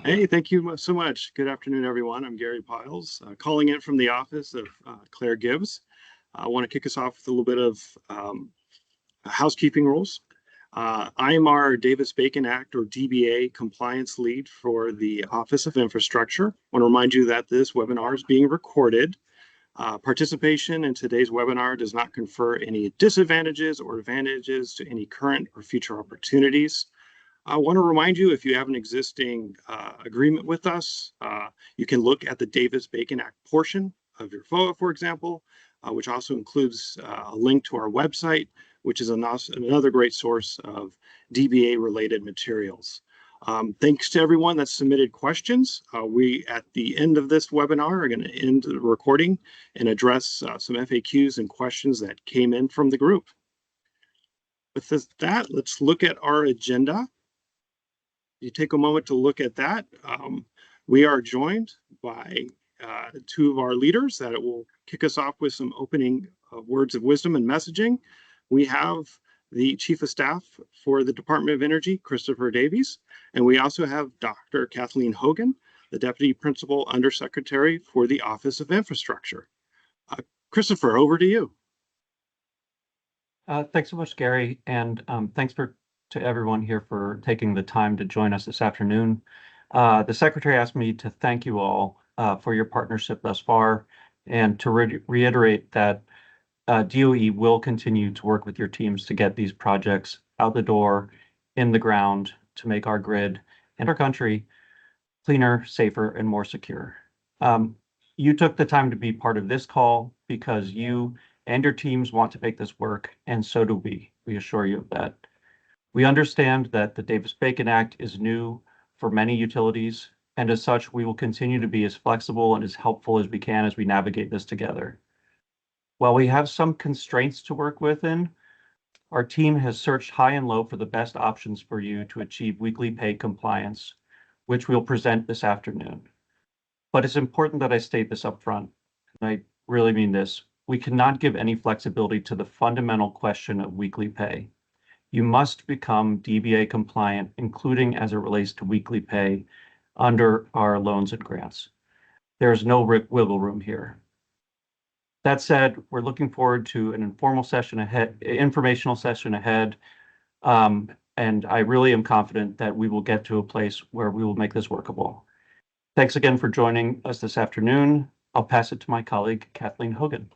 Hey, thank you so much. Good afternoon, everyone. I'm Gary Piles, calling in from the office of Claire Gibbs. I want to kick us off with a little bit of housekeeping rules. I am our Davis-Bacon Act, or DBA, compliance lead for the Office of Infrastructure. I want to remind you that this webinar is being recorded. Participation in today's webinar does not confer any disadvantages or advantages to any current or future opportunities. I want to remind you, if you have an existing agreement with us, you can look at the Davis-Bacon Act portion of your FOA, for example, which also includes a link to our website, which is another great source of DBA-related materials. Thanks to everyone that submitted questions. We, at the end of this webinar, are going to end the recording and address some FAQs and questions that came in from the group. With that, let's look at our agenda. You take a moment to look at that. We are joined by two of our leaders that will kick us off with some opening words of wisdom and messaging. We have the Chief of Staff for the Department of Energy, Christopher Davies, and we also have Dr. Kathleen Hogan, the Deputy Principal Undersecretary for the Office of Infrastructure. Christopher, over to you. Thanks so much, Gary, and thanks to everyone here for taking the time to join us this afternoon. The Secretary asked me to thank you all for your partnership thus far, and to reiterate that DOE will continue to work with your teams to get these projects out the door, in the ground, to make our grid and our country cleaner, safer, and more secure. You took the time to be part of this call because you and your teams want to make this work, and so do we. We assure you of that. We understand that the Davis-Bacon Act is new for many utilities, and as such, we will continue to be as flexible and as helpful as we can as we navigate this together. While we have some constraints to work within, our team has searched high and low for the best options for you to achieve weekly pay compliance, which we'll present this afternoon. But it's important that I state this up front, and I really mean this. We cannot give any flexibility to the fundamental question of weekly pay. You must become DBA compliant, including as it relates to weekly pay under our loans and grants. There is no wiggle room here. That said, we're looking forward to an informational session ahead, and I really am confident that we will get to a place where we will make this workable. Thanks again for joining us this afternoon. I'll pass it to my colleague, Kathleen Hogan.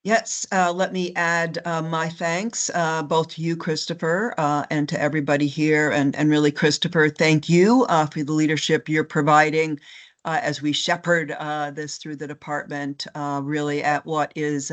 Yes, let me add my thanks both to you, Christopher, and to everybody here. And really, Christopher, thank you for the leadership you're providing as we shepherd this through the department, really at what is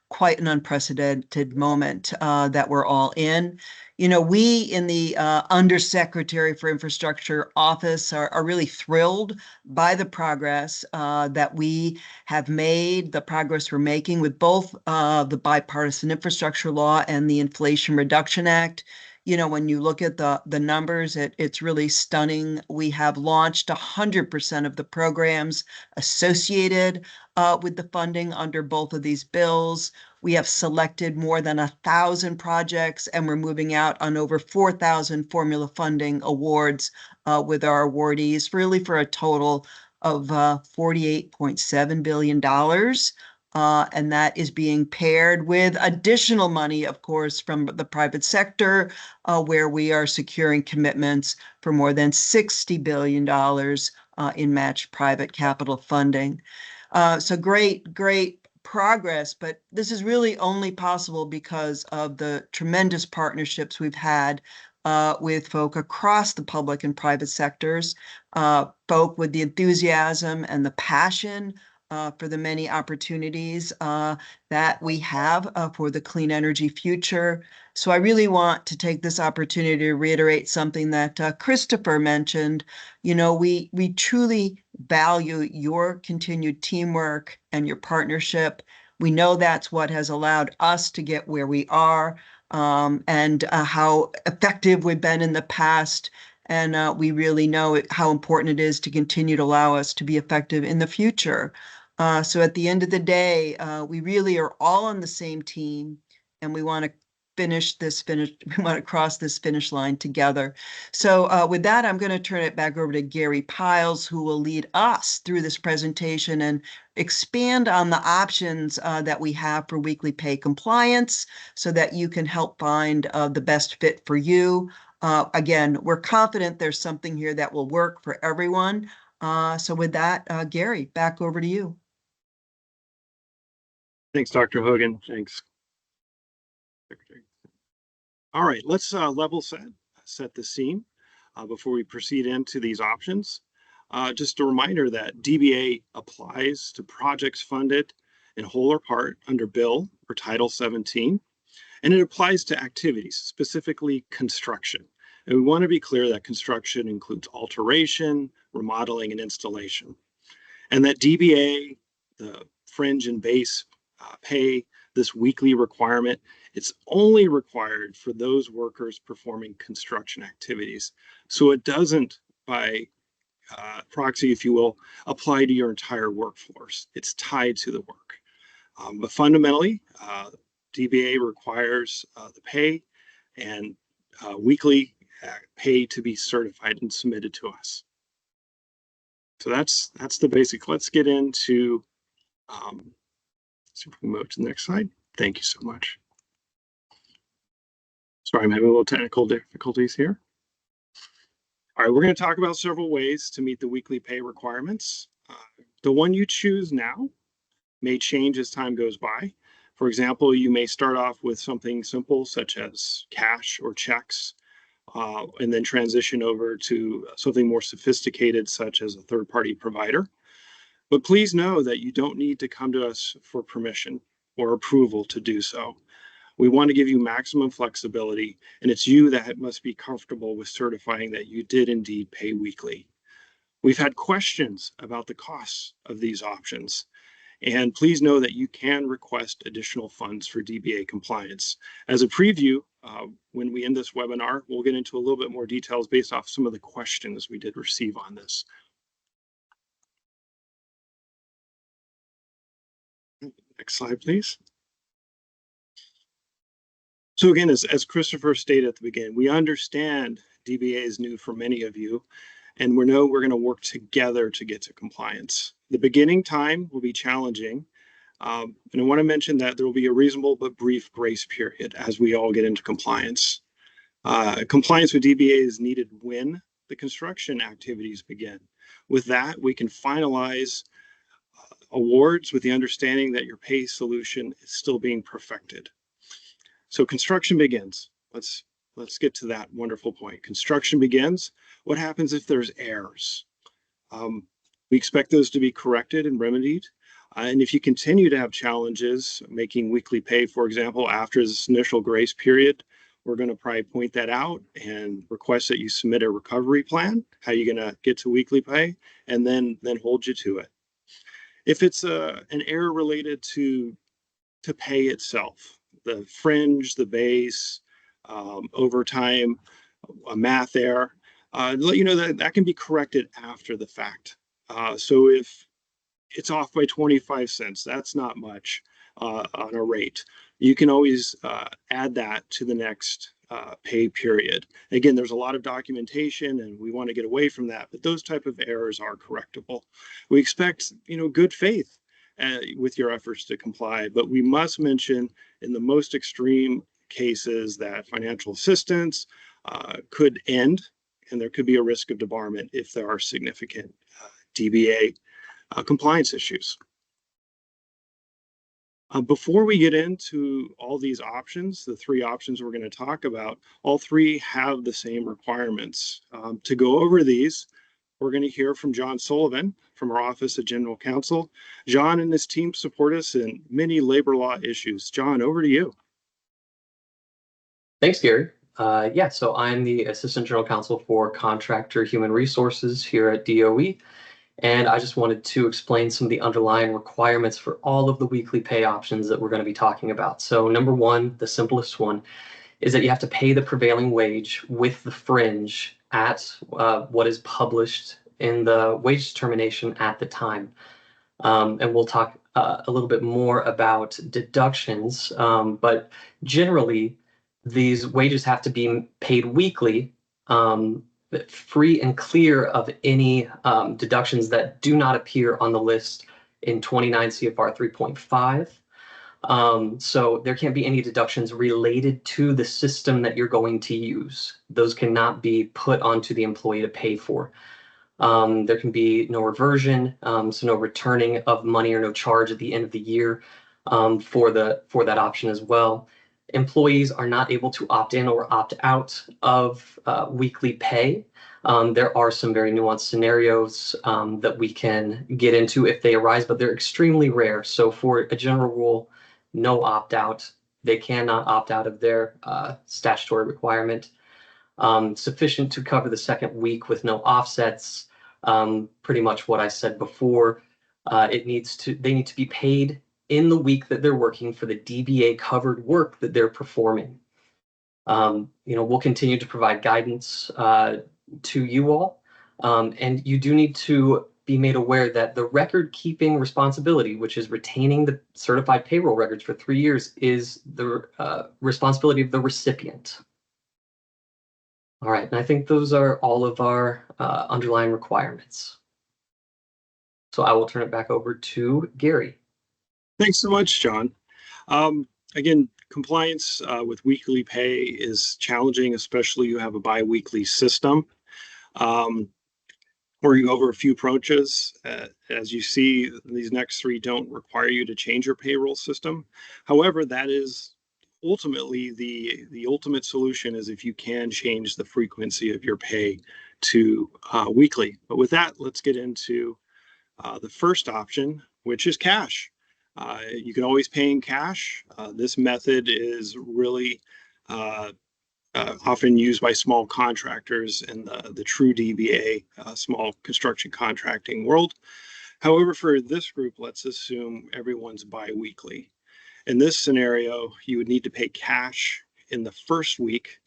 quite an unprecedented moment that we're all in. You know, we in the Undersecretary for Infrastructure office are really thrilled by the progress that we have made, the progress we're making with both the Bipartisan Infrastructure Law and the Inflation Reduction Act. You know, when you look at the numbers, it's really stunning. We have launched 100% of the programs associated with the funding under both of these bills. We have selected more than 1,000 projects, and we're moving out on over 4,000 formula funding awards with our awardees, really for a total of $48.7 billion. And that is being paired with additional money, of course, from the private sector, where we are securing commitments for more than $60 billion in matched private capital funding. So great progress, but this is really only possible because of the tremendous partnerships we've had with folk across the public and private sectors, folk with the enthusiasm and the passion for the many opportunities that we have for the clean energy future. So I really want to take this opportunity to reiterate something that Christopher mentioned. You know, we truly value your continued teamwork and your partnership. We know that's what has allowed us to get where we are, and how effective we've been in the past. And we really know how important it is to continue to allow us to be effective in the future. So at the end of the day, we really are all on the same team, and we want to we want to cross this finish line together. So with that, I'm going to turn it back over to Gary Piles, who will lead us through this presentation and expand on the options that we have for weekly pay compliance so that you can help find the best fit for you. Again, we're confident there's something here that will work for everyone. So with that, Gary, back over to you. Thanks, Dr. Hogan. Thanks, Secretary. All right, let's level set the scene before we proceed into these options. Just a reminder that DBA applies to projects funded in whole or part under Bill or Title 17, and it applies to activities, specifically construction. And we want to be clear that construction includes alteration, remodeling, and installation. And that DBA, the fringe and base pay, this weekly requirement, it's only required for those workers performing construction activities. So it doesn't, by proxy, if you will, apply to your entire workforce. It's tied to the work. But fundamentally, DBA requires the pay and weekly pay to be certified and submitted to us. So that's the basic. Let's get into, see if we can move to the next slide. Thank you so much. Sorry, I'm having a little technical difficulties here. All right, we're going to talk about several ways to meet the weekly pay requirements. The one you choose now may change as time goes by. For example, you may start off with something simple such as cash or checks, and then transition over to something more sophisticated such as a third-party provider. But please know that you don't need to come to us for permission or approval to do so. We want to give you maximum flexibility, and it's you that must be comfortable with certifying that you did indeed pay weekly. We've had questions about the costs of these options, and please know that you can request additional funds for DBA compliance. As a preview, when we end this webinar, we'll get into a little bit more details based off some of the questions we did receive on this. Next slide, please. So again, as Christopher stated at the beginning, we understand DBA is new for many of you, and we know we're going to work together to get to compliance. The beginning time will be challenging, and I want to mention that there will be a reasonable but brief grace period as we all get into compliance. Compliance with DBA is needed when the construction activities begin. With that, we can finalize awards with the understanding that your pay solution is still being perfected. So construction begins. Let's get to that wonderful point. Construction begins. What happens if there's errors? We expect those to be corrected and remedied. And if you continue to have challenges making weekly pay, for example, after this initial grace period, we're going to probably point that out and request that you submit a recovery plan, how you're going to get to weekly pay, and then hold you to it. If it's an error related to pay itself, the fringe, the base, overtime, a math error, let you know that can be corrected after the fact. So if it's off by 25 cents, that's not much on a rate. You can always add that to the next pay period. Again, there's a lot of documentation and we want to get away from that, but those type of errors are correctable. We expect, good faith with your efforts to comply, but we must mention in the most extreme cases that financial assistance could end, and there could be a risk of debarment if there are significant DBA compliance issues. Before we get into all these options, the three options we're going to talk about, all three have the same requirements. To go over these, we're going to hear from John Sullivan from our Office of General Counsel. John and his team support us in many labor law issues. John, over to you. Thanks, Gary. So I'm the Assistant General Counsel for Contractor Human Resources here at DOE. And I just wanted to explain some of the underlying requirements for all of the weekly pay options that we're going to be talking about. So number one, the simplest one, is that you have to pay the prevailing wage with the fringe at what is published in the wage determination at the time. And we'll talk a little bit more about deductions, but generally these wages have to be paid weekly, free and clear of any deductions that do not appear on the list in 29 CFR 3.5. So there can't be any deductions related to the system that you're going to use. Those cannot be put onto the employee to pay for. There can be no reversion, so no returning of money or no charge at the end of the year for that option as well. Employees are not able to opt in or opt out of weekly pay. There are some very nuanced scenarios that we can get into if they arise, but they're extremely rare. So for a general rule, no opt out. They cannot opt out of their statutory requirement. Sufficient to cover the second week with no offsets. Pretty much what I said before. They need to be paid in the week that they're working for the DBA covered work that they're performing. We'll continue to provide guidance to you all, and you do need to be made aware that the record keeping responsibility, which is retaining the certified payroll records for 3 years, is the responsibility of the recipient. All right, and I think those are all of our underlying requirements. So I will turn it back over to Gary. Thanks so much, John. Again, compliance with weekly pay is challenging, especially you have a bi-weekly system. We're going over a few approaches. As you see, these next three don't require you to change your payroll system. However, that is ultimately the ultimate solution is if you can change the frequency of your pay to weekly. But with that, let's get into the first option, which is cash. You can always pay in cash. This method is really often used by small contractors in the true DBA, small construction contracting world. However, for this group, let's assume everyone's bi-weekly. In this scenario, you would need to pay cash in the first week,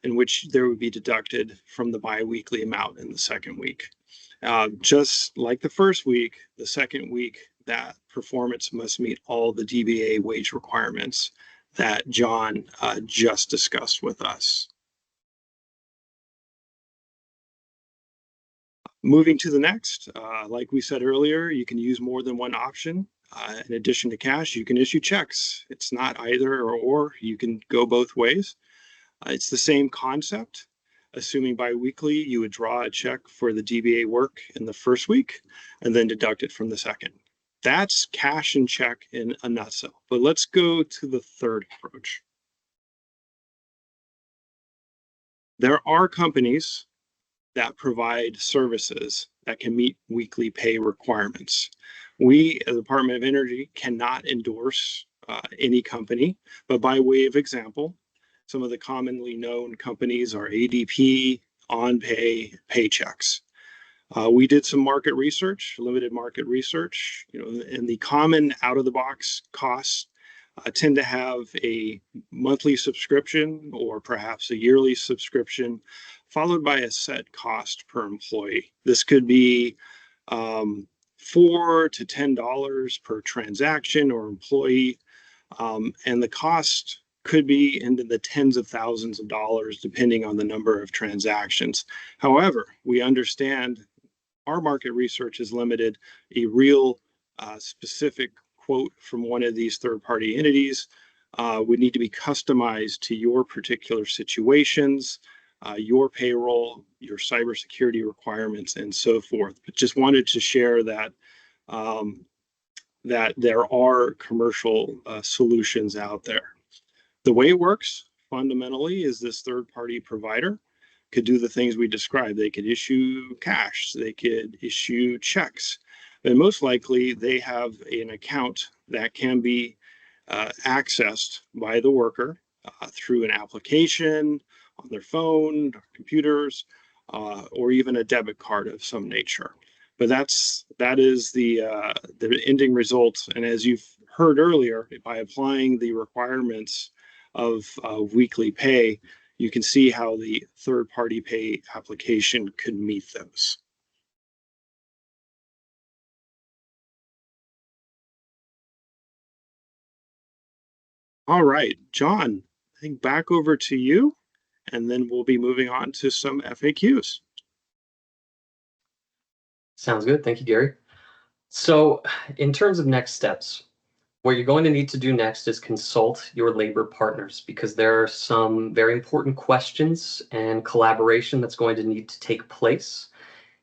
in which there would be deducted from the bi-weekly amount in the second week. Just like the first week, the second week, that performance must meet all the DBA wage requirements that John just discussed with us. Moving to the next, like we said earlier, you can use more than one option. In addition to cash, you can issue checks. It's not either or, you can go both ways. It's the same concept. Assuming bi-weekly, you would draw a check for the DBA work in the first week and then deduct it from the second. That's cash and check in a nutshell. But let's go to the third approach. There are companies that provide services that can meet weekly pay requirements. We, as the Department of Energy, cannot endorse any company, but by way of example, some of the commonly known companies are ADP, OnPay, Paychex. We did some market research, limited market research, and the common out-of-the-box costs tend to have a monthly subscription or perhaps a yearly subscription, followed by a set cost per employee. This could be $4 to $10 per transaction or employee, and the cost could be into the tens of thousands of dollars depending on the number of transactions. However, we understand our market research is limited. A real specific quote from one of these third-party entities would need to be customized to your particular situations, your payroll, your cybersecurity requirements, and so forth. But just wanted to share that that there are commercial solutions out there. The way it works fundamentally is this third-party provider could do the things we described. They could issue cash, they could issue checks, and most likely they have an account that can be accessed by the worker through an application on their phone, computers, or even a debit card of some nature. But that is the ending result. And as you've heard earlier, by applying the requirements of weekly pay, you can see how the third-party pay application could meet those. All right, John, I think back over to you, and then we'll be moving on to some FAQs. Sounds good. Thank you, Gary. So in terms of next steps, what you're going to need to do next is consult your labor partners, because there are some very important questions and collaboration that's going to need to take place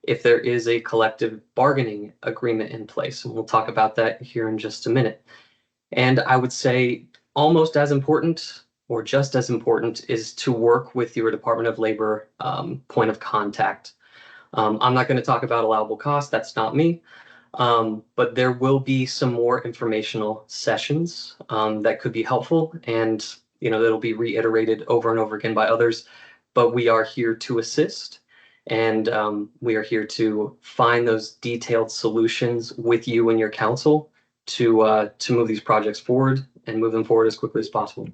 if there is a collective bargaining agreement in place. And we'll talk about that here in just a minute. And I would say almost as important, or just as important, is to work with your Department of Labor point of contact. I'm not going to talk about allowable costs. That's not me. But there will be some more informational sessions that could be helpful, and that'll be reiterated over and over again by others. But we are here to assist, and we are here to find those detailed solutions with you and your council to move these projects forward and move them forward as quickly as possible.